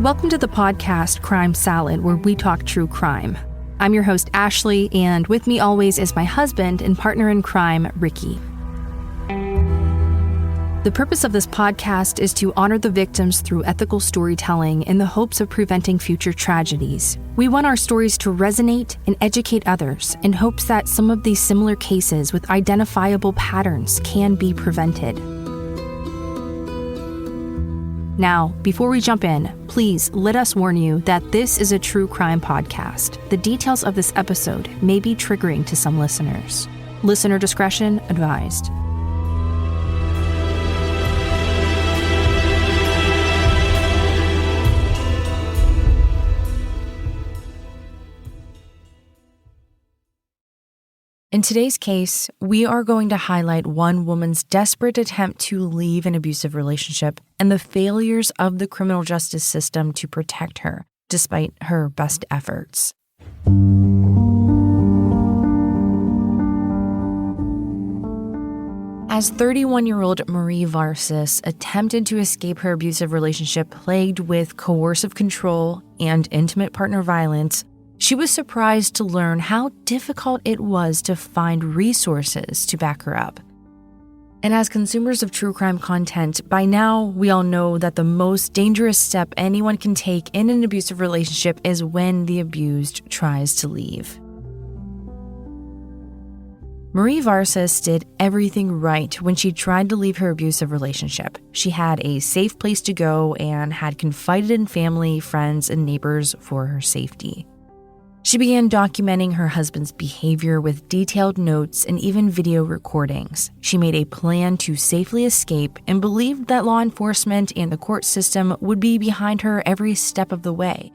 Welcome to the podcast Crime Salad, where we talk true crime. I'm your host, Ashley, and with me always is my husband and partner in crime, Ricky. The purpose of this podcast is to honor the victims through ethical storytelling in the hopes of preventing future tragedies. We want our stories to resonate and educate others in hopes that some of these similar cases with identifiable patterns can be prevented. Now, before we jump in, please let us warn you that this is a true crime podcast. The details of this episode may be triggering to some listeners. Listener discretion advised. In today's case, we are going to highlight one woman's desperate attempt to leave an abusive relationship and the failures of the criminal justice system to protect her, despite her best efforts. As 31-year-old Marie Varsos attempted to escape her abusive relationship plagued with coercive control and intimate partner violence, she was surprised to learn how difficult it was to find resources to back her up. And as consumers of true crime content, by now we all know that the most dangerous step anyone can take in an abusive relationship is when the abused tries to leave. Marie Varsos did everything right when she tried to leave her abusive relationship. She had a safe place to go and had confided in family, friends, and neighbors for her safety. She began documenting her husband's behavior with detailed notes and even video recordings. She made a plan to safely escape and believed that law enforcement and the court system would be behind her every step of the way.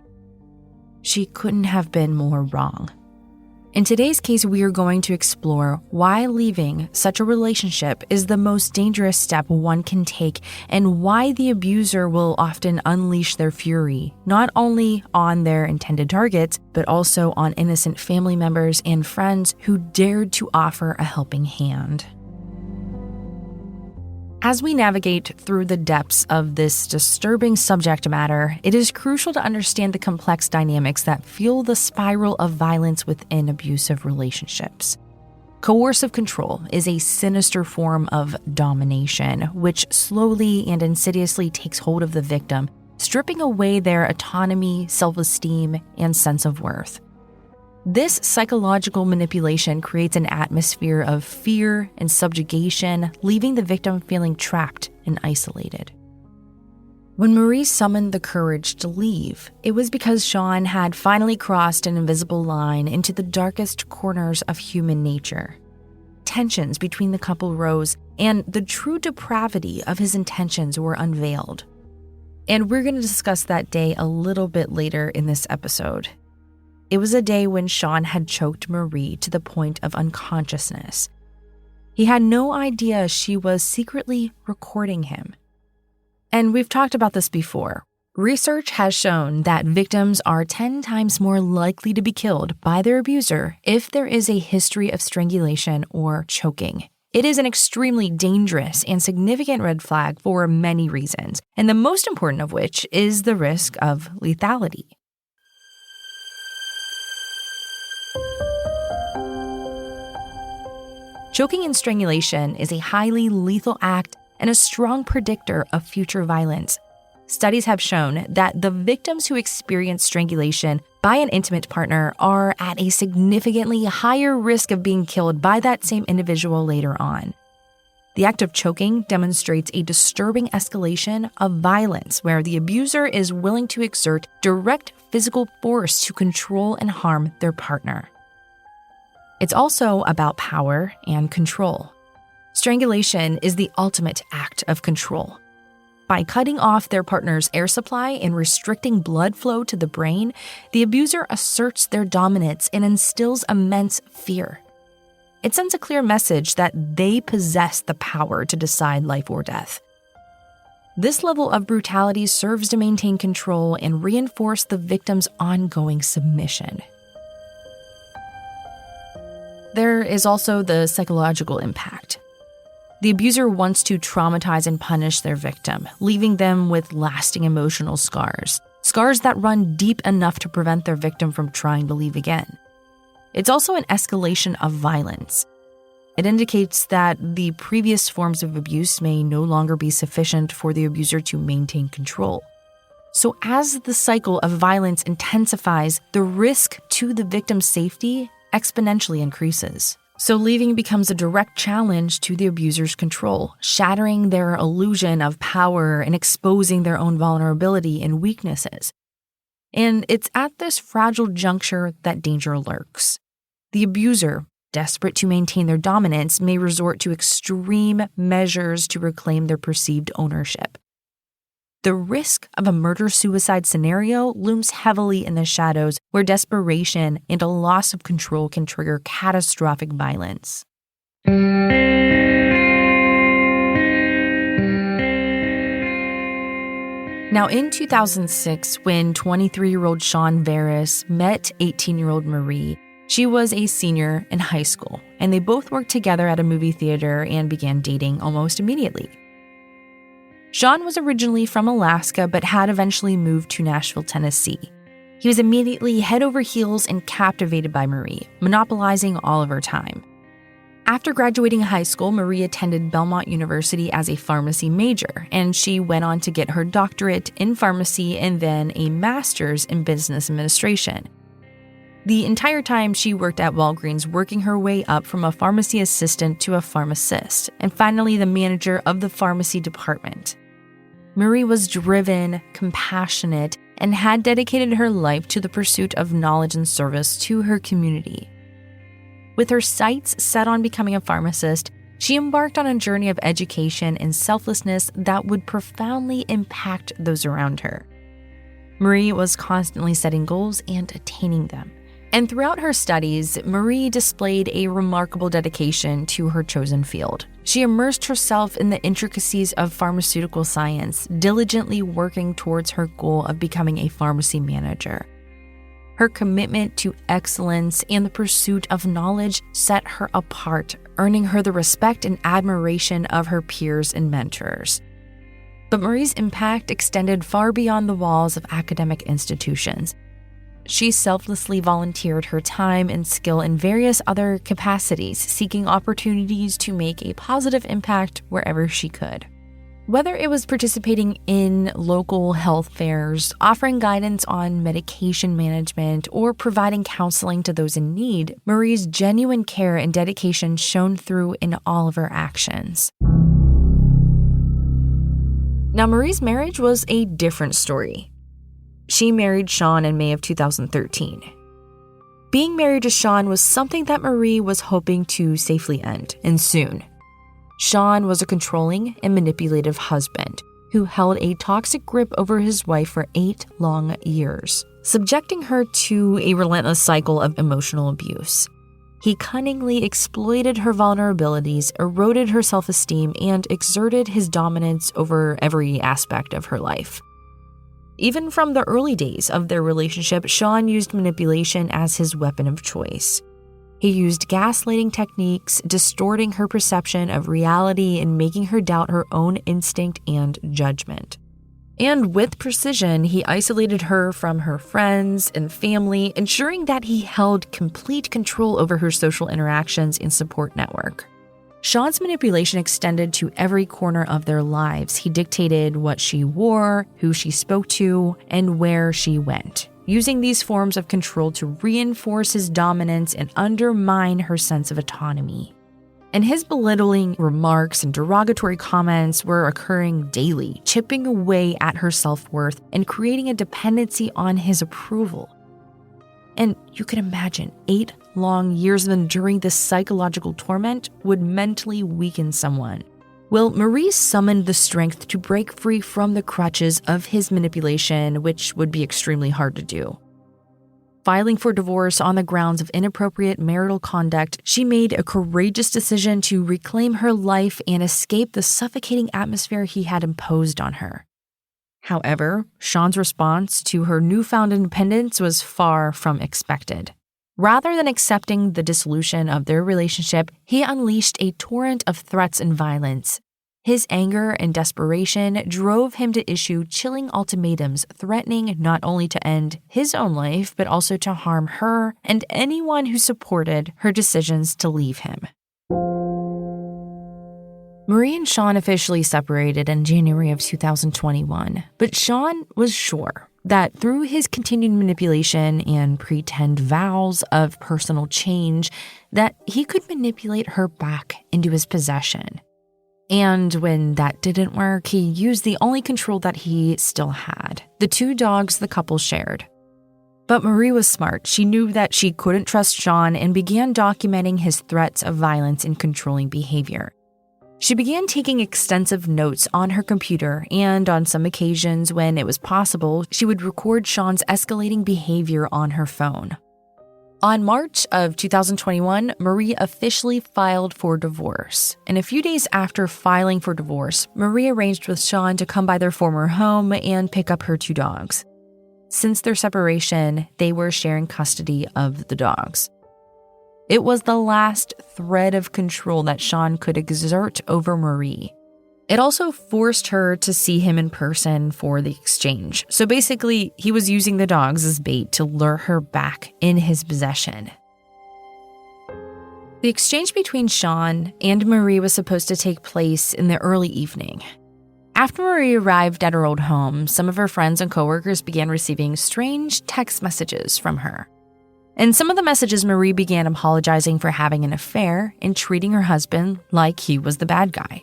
She couldn't have been more wrong. In today's case, we are going to explore why leaving such a relationship is the most dangerous step one can take and why the abuser will often unleash their fury, not only on their intended targets, but also on innocent family members and friends who dared to offer a helping hand. As we navigate through the depths of this disturbing subject matter, it is crucial to understand the complex dynamics that fuel the spiral of violence within abusive relationships. Coercive control is a sinister form of domination, which slowly and insidiously takes hold of the victim, stripping away their autonomy, self-esteem, and sense of worth. This psychological manipulation creates an atmosphere of fear and subjugation, leaving the victim feeling trapped and isolated. When Marie summoned the courage to leave, it was because Shaun had finally crossed an invisible line into the darkest corners of human nature. Tensions between the couple rose, and the true depravity of his intentions were unveiled. And we're going to discuss that day a little bit later in this episode. It was a day when Shaun had choked Marie to the point of unconsciousness. He had no idea she was secretly recording him. And we've talked about this before. Research has shown that victims are 10 times more likely to be killed by their abuser if there is a history of strangulation or choking. It is an extremely dangerous and significant red flag for many reasons, and the most important of which is the risk of lethality. Choking and strangulation is a highly lethal act and a strong predictor of future violence. Studies have shown that the victims who experience strangulation by an intimate partner are at a significantly higher risk of being killed by that same individual later on. The act of choking demonstrates a disturbing escalation of violence where the abuser is willing to exert direct physical force to control and harm their partner. It's also about power and control. Strangulation is the ultimate act of control. By cutting off their partner's air supply and restricting blood flow to the brain, the abuser asserts their dominance and instills immense fear. It sends a clear message that they possess the power to decide life or death. This level of brutality serves to maintain control and reinforce the victim's ongoing submission. There is also the psychological impact. The abuser wants to traumatize and punish their victim, leaving them with lasting emotional scars scars that run deep enough to prevent their victim from trying to leave again. It's also an escalation of violence. It indicates that the previous forms of abuse may no longer be sufficient for the abuser to maintain control. So as the cycle of violence intensifies, the risk to the victim's safety exponentially increases. So leaving becomes a direct challenge to the abuser's control, shattering their illusion of power and exposing their own vulnerability and weaknesses. And it's at this fragile juncture that danger lurks. The abuser, desperate to maintain their dominance, may resort to extreme measures to reclaim their perceived ownership. The risk of a murder-suicide scenario looms heavily in the shadows, where desperation and a loss of control can trigger catastrophic violence. Now, in 2006, when 23-year-old Shaun Varsos met 18-year-old Marie, she was a senior in high school, and they both worked together at a movie theater and began dating almost immediately. Shaun was originally from Alaska, but had eventually moved to Nashville, Tennessee. He was immediately head over heels and captivated by Marie, monopolizing all of her time. After graduating high school, Marie attended Belmont University as a pharmacy major, and she went on to get her doctorate in pharmacy and then a master's in business administration. The entire time she worked at Walgreens, working her way up from a pharmacy assistant to a pharmacist, and finally the manager of the pharmacy department. Marie was driven, compassionate, and had dedicated her life to the pursuit of knowledge and service to her community. With her sights set on becoming a pharmacist, she embarked on a journey of education and selflessness that would profoundly impact those around her. Marie was constantly setting goals and attaining them. And throughout her studies, Marie displayed a remarkable dedication to her chosen field. She immersed herself in the intricacies of pharmaceutical science, diligently working towards her goal of becoming a pharmacy manager. Her commitment to excellence and the pursuit of knowledge set her apart, earning her the respect and admiration of her peers and mentors. But Marie's impact extended far beyond the walls of academic institutions. She selflessly volunteered her time and skill in various other capacities, seeking opportunities to make a positive impact wherever she could. Whether it was participating in local health fairs, offering guidance on medication management, or providing counseling to those in need, Marie's genuine care and dedication shone through in all of her actions. Now, Marie's marriage was a different story. She married Shaun in May of 2013. Being married to Shaun was something that Marie was hoping to safely end, and soon. Shaun was a controlling and manipulative husband who held a toxic grip over his wife for 8 long years, subjecting her to a relentless cycle of emotional abuse. He cunningly exploited her vulnerabilities, eroded her self-esteem, and exerted his dominance over every aspect of her life. Even from the early days of their relationship, Shaun used manipulation as his weapon of choice. He used gaslighting techniques, distorting her perception of reality and making her doubt her own instinct and judgment. And with precision, he isolated her from her friends and family, ensuring that he held complete control over her social interactions and support network. Shaun's manipulation extended to every corner of their lives. He dictated what she wore, who she spoke to, and where she went, using these forms of control to reinforce his dominance and undermine her sense of autonomy. And his belittling remarks and derogatory comments were occurring daily, chipping away at her self-worth and creating a dependency on his approval. And you can imagine 8 long years of enduring this psychological torment would mentally weaken someone. Well, Marie summoned the strength to break free from the crutches of his manipulation, which would be extremely hard to do. Filing for divorce on the grounds of inappropriate marital conduct, she made a courageous decision to reclaim her life and escape the suffocating atmosphere he had imposed on her. However, Shaun's response to her newfound independence was far from expected. Rather than accepting the dissolution of their relationship, he unleashed a torrent of threats and violence. His anger and desperation drove him to issue chilling ultimatums threatening not only to end his own life, but also to harm her and anyone who supported her decisions to leave him. Marie and Shaun officially separated in January of 2021, but Shaun was sure that through his continued manipulation and pretend vows of personal change, that he could manipulate her back into his possession. And when that didn't work, he used the only control that he still had, the 2 dogs the couple shared. But Marie was smart. She knew that she couldn't trust Shaun and began documenting his threats of violence and controlling behavior. She began taking extensive notes on her computer, and on some occasions when it was possible, she would record Shaun's escalating behavior on her phone. On March of 2021, Marie officially filed for divorce. And a few days after filing for divorce, Marie arranged with Shaun to come by their former home and pick up her 2 dogs. Since their separation, they were sharing custody of the dogs. It was the last thread of control that Shaun could exert over Marie. It also forced her to see him in person for the exchange. So basically, he was using the dogs as bait to lure her back in his possession. The exchange between Shaun and Marie was supposed to take place in the early evening. After Marie arrived at her old home, some of her friends and coworkers began receiving strange text messages from her. In some of the messages, Marie began apologizing for having an affair and treating her husband like he was the bad guy.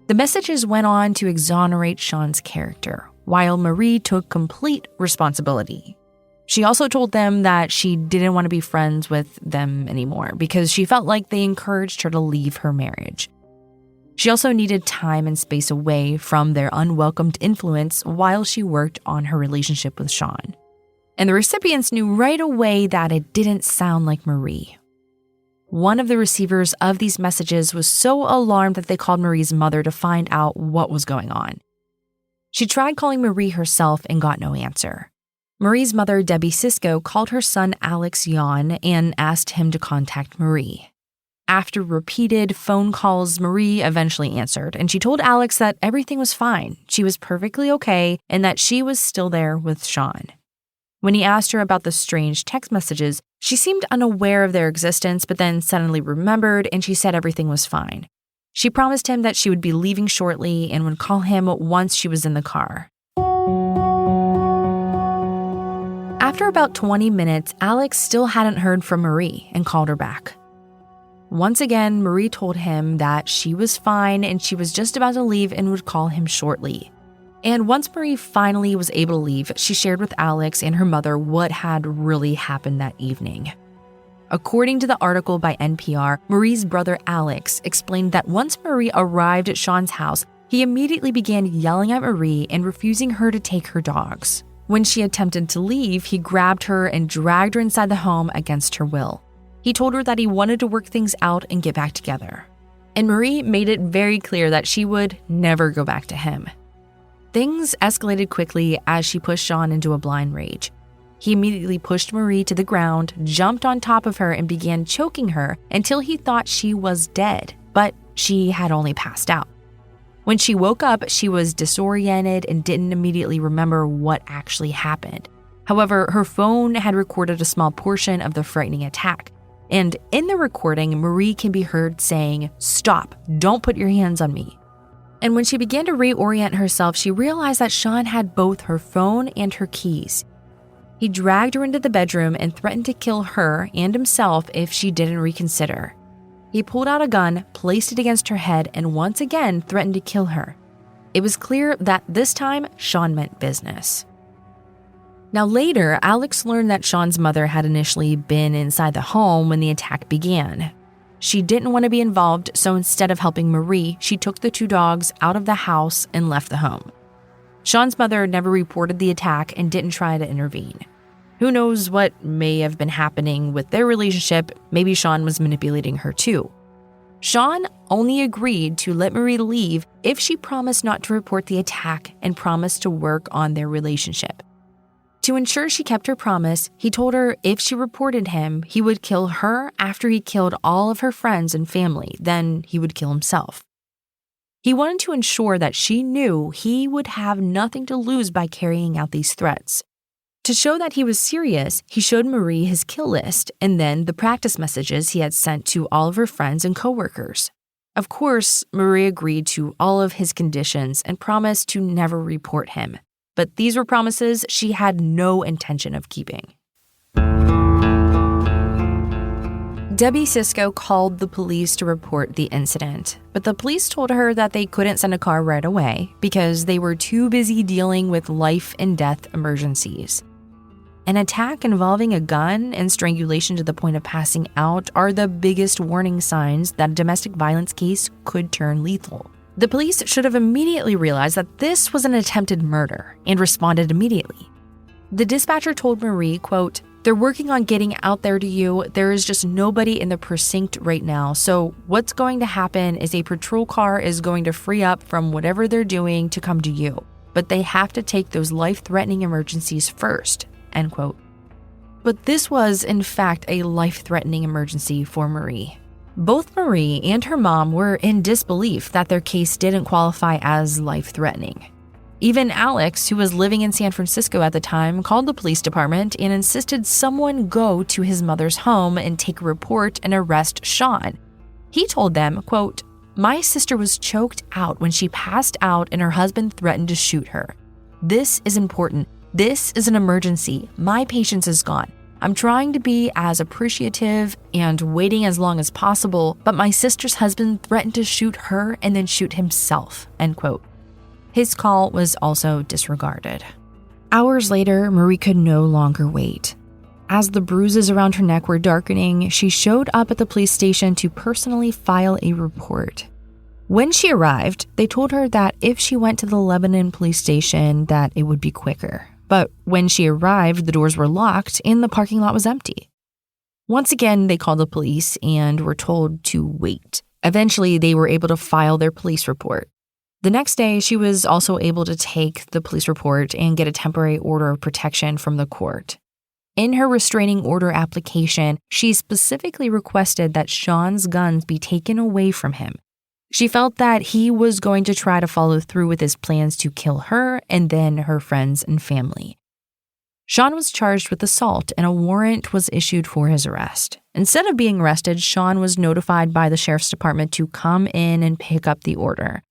The messages went on to exonerate Shaun's character, while Marie took complete responsibility. She also told them that she didn't want to be friends with them anymore because she felt like they encouraged her to leave her marriage. She also needed time and space away from their unwelcomed influence while she worked on her relationship with Shaun. And the recipients knew right away that it didn't sound like Marie. One of the receivers of these messages was so alarmed that they called Marie's mother to find out what was going on. She tried calling Marie herself and got no answer. Marie's mother, Debbie Sisco, called her son Alex Jan and asked him to contact Marie. After repeated phone calls, Marie eventually answered, and she told Alex that everything was fine, she was perfectly okay, and that she was still there with Shaun. When he asked her about the strange text messages, she seemed unaware of their existence, but then suddenly remembered, and she said everything was fine. She promised him that she would be leaving shortly and would call him once she was in the car. After about 20 minutes, Alex still hadn't heard from Marie and called her back. Once again, Marie told him that she was fine and she was just about to leave and would call him shortly. And once Marie finally was able to leave, she shared with Alex and her mother what had really happened that evening. According to the article by NPR, Marie's brother Alex explained that once Marie arrived at Shaun's house, he immediately began yelling at Marie and refusing her to take her dogs. When she attempted to leave, he grabbed her and dragged her inside the home against her will. He told her that he wanted to work things out and get back together. And Marie made it very clear that she would never go back to him. Things escalated quickly as she pushed Shaun into a blind rage. He immediately pushed Marie to the ground, jumped on top of her, and began choking her until he thought she was dead, but she had only passed out. When she woke up, she was disoriented and didn't immediately remember what actually happened. However, her phone had recorded a small portion of the frightening attack. And in the recording, Marie can be heard saying, "Stop, don't put your hands on me." And when she began to reorient herself, she realized that Shaun had both her phone and her keys. He dragged her into the bedroom and threatened to kill her and himself if she didn't reconsider. He pulled out a gun, placed it against her head, and once again threatened to kill her. It was clear that this time, Shaun meant business. Now later, Alex learned that Shaun's mother had initially been inside the home when the attack began. She didn't want to be involved, so instead of helping Marie, she took the 2 dogs out of the house and left the home. Shaun's mother never reported the attack and didn't try to intervene. Who knows what may have been happening with their relationship? Maybe Shaun was manipulating her too. Shaun only agreed to let Marie leave if she promised not to report the attack and promised to work on their relationship. To ensure she kept her promise, he told her if she reported him, he would kill her after he killed all of her friends and family, then he would kill himself. He wanted to ensure that she knew he would have nothing to lose by carrying out these threats. To show that he was serious, he showed Marie his kill list and then the practice messages he had sent to all of her friends and coworkers. Of course, Marie agreed to all of his conditions and promised to never report him. But these were promises she had no intention of keeping. Debbie Sisco called the police to report the incident, but the police told her that they couldn't send a car right away because they were too busy dealing with life and death emergencies. An attack involving a gun and strangulation to the point of passing out are the biggest warning signs that a domestic violence case could turn lethal. The police should have immediately realized that this was an attempted murder and responded immediately. The dispatcher told Marie, quote, "They're working on getting out there to you. There is just nobody in the precinct right now. So what's going to happen is a patrol car is going to free up from whatever they're doing to come to you. But they have to take those life-threatening emergencies first." End quote. But this was, in fact, a life-threatening emergency for Marie. Both Marie and her mom were in disbelief that their case didn't qualify as life-threatening. Even Alex, who was living in San Francisco at the time, called the police department and insisted someone go to his mother's home and take a report and arrest Shaun. He told them, quote, "My sister was choked out when she passed out and her husband threatened to shoot her. This is important. This is an emergency. My patience is gone. I'm trying to be as appreciative and waiting as long as possible, but my sister's husband threatened to shoot her and then shoot himself." End quote. His call was also disregarded. Hours later, Marie could no longer wait. As the bruises around her neck were darkening, she showed up at the police station to personally file a report. When she arrived, they told her that if she went to the Lebanon police station, that it would be quicker. But when she arrived, the doors were locked and the parking lot was empty. Once again, they called the police and were told to wait. Eventually, they were able to file their police report. The next day, she was also able to take the police report and get a temporary order of protection from the court. In her restraining order application, she specifically requested that Shaun's guns be taken away from him. She felt that he was going to try to follow through with his plans to kill her and then her friends and family. Shaun was charged with assault and a warrant was issued for his arrest. Instead of being arrested, Shaun was notified by the sheriff's department to come in and pick up the order.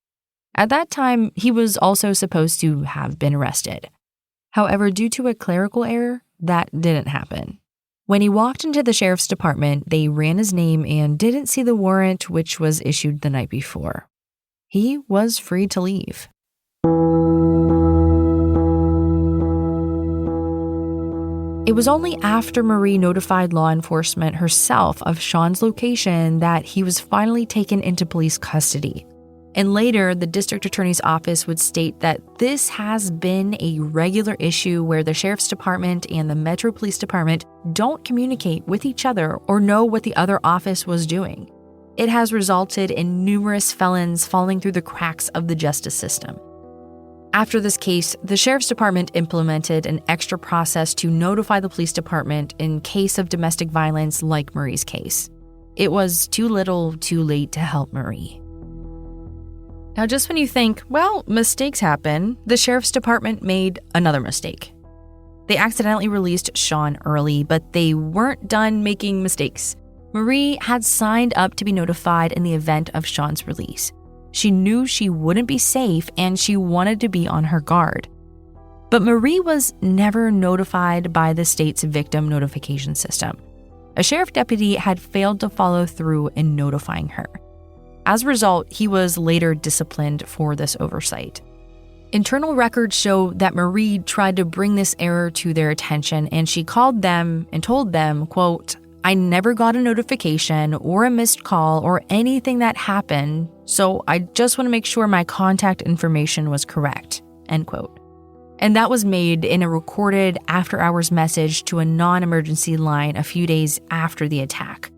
At that time, he was also supposed to have been arrested. However, due to a clerical error, that didn't happen. When he walked into the sheriff's department, they ran his name and didn't see the warrant which was issued the night before. He was free to leave. It was only after Marie notified law enforcement herself of Shaun's location that he was finally taken into police custody. And later, the district attorney's office would state that this has been a regular issue where the sheriff's department and the Metro Police Department don't communicate with each other or know what the other office was doing. It has resulted in numerous felons falling through the cracks of the justice system. After this case, the sheriff's department implemented an extra process to notify the police department in case of domestic violence like Marie's case. It was too little, too late to help Marie. Now, just when you think, well, mistakes happen, the sheriff's department made another mistake. They accidentally released Shaun early, but they weren't done making mistakes. Marie had signed up to be notified in the event of Shaun's release. She knew she wouldn't be safe and she wanted to be on her guard. But Marie was never notified by the state's victim notification system. A sheriff deputy had failed to follow through in notifying her. As a result, he was later disciplined for this oversight. Internal records show that Marie tried to bring this error to their attention, and she called them and told them, quote, "I never got a notification or a missed call or anything that happened, so I just want to make sure my contact information was correct," end quote. And that was made in a recorded after-hours message to a non-emergency line a few days after the attack.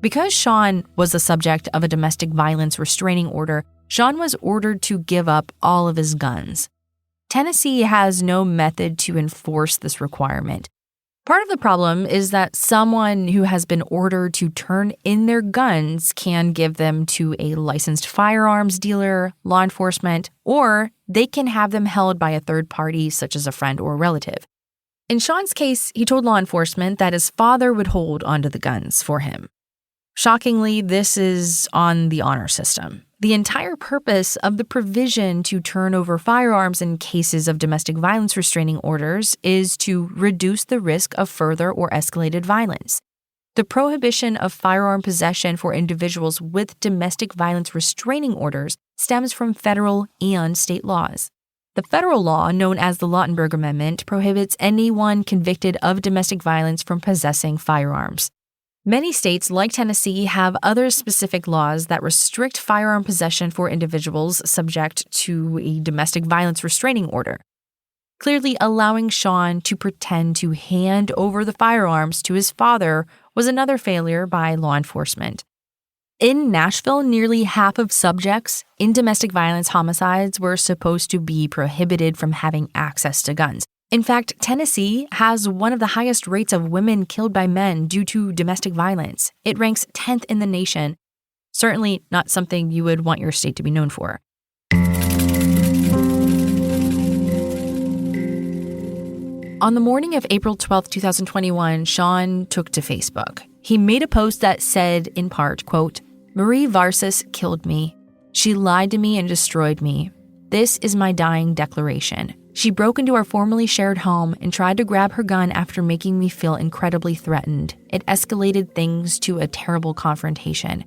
Because Shaun was the subject of a domestic violence restraining order, Shaun was ordered to give up all of his guns. Tennessee has no method to enforce this requirement. Part of the problem is that someone who has been ordered to turn in their guns can give them to a licensed firearms dealer, law enforcement, or they can have them held by a third party such as a friend or relative. In Shaun's case, he told law enforcement that his father would hold onto the guns for him. Shockingly, this is on the honor system. The entire purpose of the provision to turn over firearms in cases of domestic violence restraining orders is to reduce the risk of further or escalated violence. The prohibition of firearm possession for individuals with domestic violence restraining orders stems from federal and state laws. The federal law, known as the Lautenberg Amendment, prohibits anyone convicted of domestic violence from possessing firearms. Many states, like Tennessee, have other specific laws that restrict firearm possession for individuals subject to a domestic violence restraining order. Clearly, allowing Shaun to pretend to hand over the firearms to his father was another failure by law enforcement. In Nashville, nearly half of subjects in domestic violence homicides were supposed to be prohibited from having access to guns. In fact, Tennessee has one of the highest rates of women killed by men due to domestic violence. It ranks 10th in the nation. Certainly not something you would want your state to be known for. On the morning of April 12, 2021, Shaun took to Facebook. He made a post that said, in part, quote, "Marie Varsos killed me. She lied to me and destroyed me. This is my dying declaration. She broke into our formerly shared home and tried to grab her gun after making me feel incredibly threatened. It escalated things to a terrible confrontation.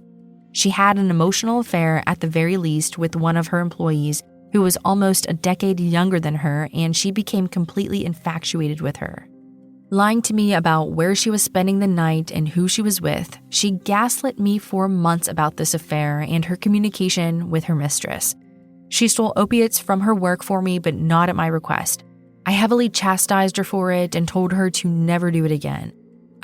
She had an emotional affair at the very least with one of her employees who was almost a decade younger than her, and she became completely infatuated with her. Lying to me about where she was spending the night and who she was with, she gaslit me for months about this affair and her communication with her mistress. She stole opiates from her work for me, but not at my request. I heavily chastised her for it and told her to never do it again.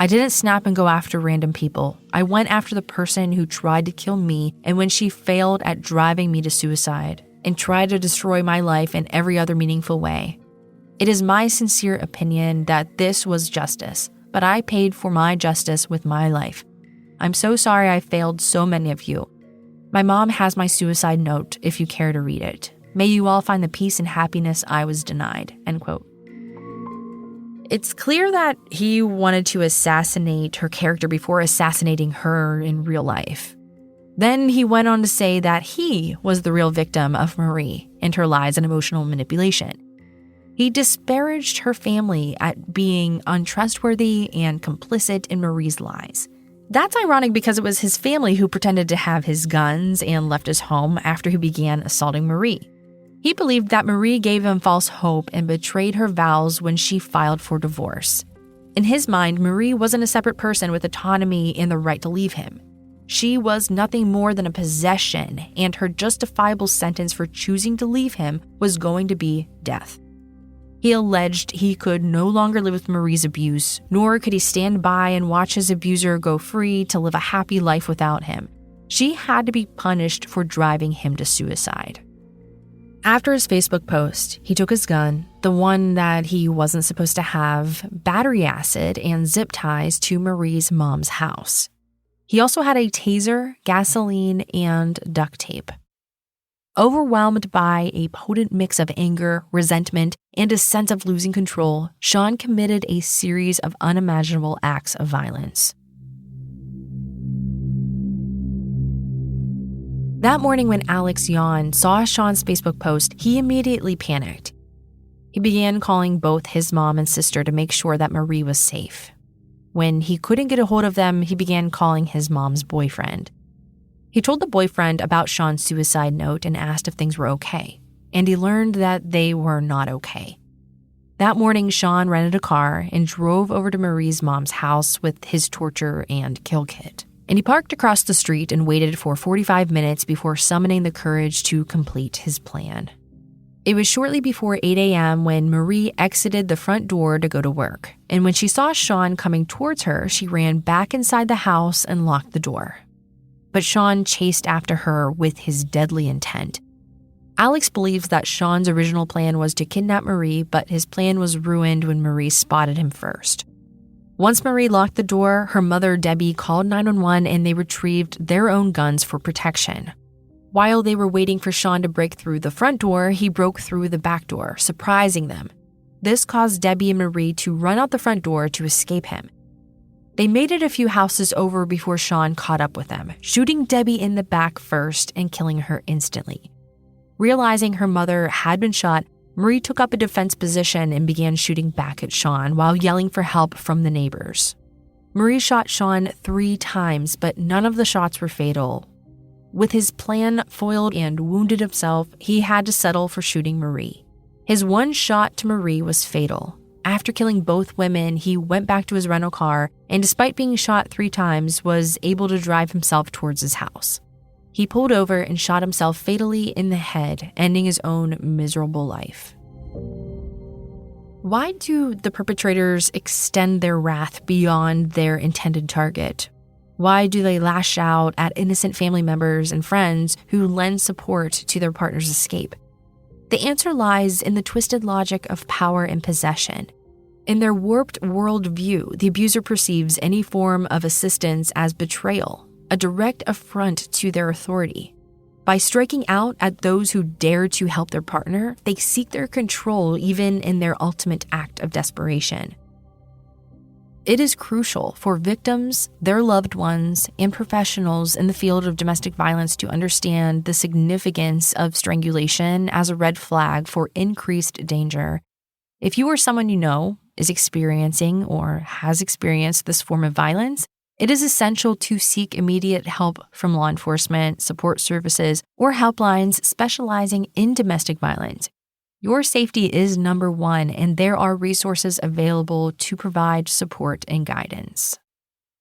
I didn't snap and go after random people. I went after the person who tried to kill me, and when she failed at driving me to suicide and tried to destroy my life in every other meaningful way. It is my sincere opinion that this was justice, but I paid for my justice with my life. I'm so sorry I failed so many of you. My mom has my suicide note if you care to read it. May you all find the peace and happiness I was denied," end quote. It's clear that he wanted to assassinate her character before assassinating her in real life. Then he went on to say that he was the real victim of Marie and her lies and emotional manipulation. He disparaged her family at being untrustworthy and complicit in Marie's lies. That's ironic because it was his family who pretended to have his guns and left his home after he began assaulting Marie. He believed that Marie gave him false hope and betrayed her vows when she filed for divorce. In his mind, Marie wasn't a separate person with autonomy and the right to leave him. She was nothing more than a possession, and her justifiable sentence for choosing to leave him was going to be death. He alleged he could no longer live with Marie's abuse, nor could he stand by and watch his abuser go free to live a happy life without him. She had to be punished for driving him to suicide. After his Facebook post, he took his gun, the one that he wasn't supposed to have, battery acid, and zip ties to Marie's mom's house. He also had a taser, gasoline, and duct tape. Overwhelmed by a potent mix of anger, resentment, and a sense of losing control, Shaun committed a series of unimaginable acts of violence. That morning when Alex Yon saw Shaun's Facebook post, he immediately panicked. He began calling both his mom and sister to make sure that Marie was safe. When he couldn't get a hold of them, he began calling his mom's boyfriend. He told the boyfriend about Shaun's suicide note and asked if things were okay, and he learned that they were not okay. That morning, Shaun rented a car and drove over to Marie's mom's house with his torture and kill kit. And he parked across the street and waited for 45 minutes before summoning the courage to complete his plan. It was shortly before 8 a.m. when Marie exited the front door to go to work, and when she saw Shaun coming towards her, she ran back inside the house and locked the door. But Shaun chased after her with his deadly intent. Alex believes that Shaun's original plan was to kidnap Marie, but his plan was ruined when Marie spotted him first. Once Marie locked the door, her mother, Debbie, called 911 and they retrieved their own guns for protection. While they were waiting for Shaun to break through the front door, he broke through the back door, surprising them. This caused Debbie and Marie to run out the front door to escape him. They made it a few houses over before Shaun caught up with them, shooting Debbie in the back first and killing her instantly. Realizing her mother had been shot, Marie took up a defense position and began shooting back at Shaun while yelling for help from the neighbors. Marie shot Shaun 3 times, but none of the shots were fatal. With his plan foiled and wounded himself, he had to settle for shooting Marie. His one shot to Marie was fatal. After killing both women, he went back to his rental car and, despite being shot 3 times, was able to drive himself towards his house. He pulled over and shot himself fatally in the head, ending his own miserable life. Why do the perpetrators extend their wrath beyond their intended target? Why do they lash out at innocent family members and friends who lend support to their partner's escape? The answer lies in the twisted logic of power and possession. In their warped worldview, the abuser perceives any form of assistance as betrayal, a direct affront to their authority. By striking out at those who dare to help their partner, they seek their control even in their ultimate act of desperation. It is crucial for victims, their loved ones, and professionals in the field of domestic violence to understand the significance of strangulation as a red flag for increased danger. If you or someone you know is experiencing or has experienced this form of violence, it is essential to seek immediate help from law enforcement, support services, or helplines specializing in domestic violence. Your safety is number one, and there are resources available to provide support and guidance.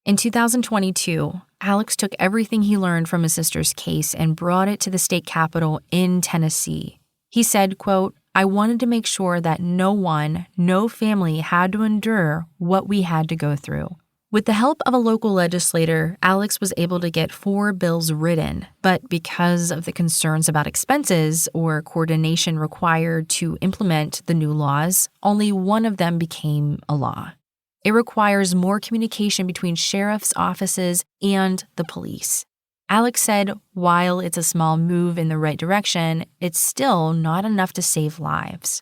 In 2022, Alex took everything he learned from his sister's case and brought it to the state capitol in Tennessee. He said, quote, "I wanted to make sure that no family had to endure what we had to go through." With the help of a local legislator, Alex was able to get 4 bills written, but because of the concerns about expenses or coordination required to implement the new laws, only one of them became a law. It requires more communication between sheriff's offices and the police. Alex said, while it's a small move in the right direction, it's still not enough to save lives.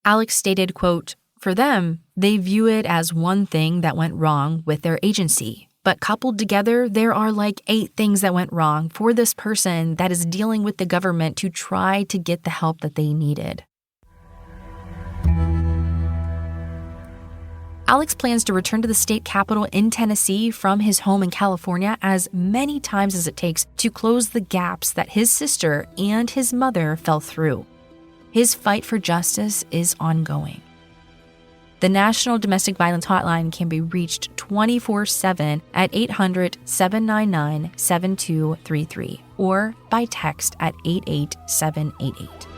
Alex stated, quote, "For them, they view it as one thing that went wrong with their agency. But coupled together, there are like 8 things that went wrong for this person that is dealing with the government to try to get the help that they needed." Alex plans to return to the state capitol in Tennessee from his home in California as many times as it takes to close the gaps that his sister and his mother fell through. His fight for justice is ongoing. The National Domestic Violence Hotline can be reached 24/7 at 800-799-7233 or by text at 88788.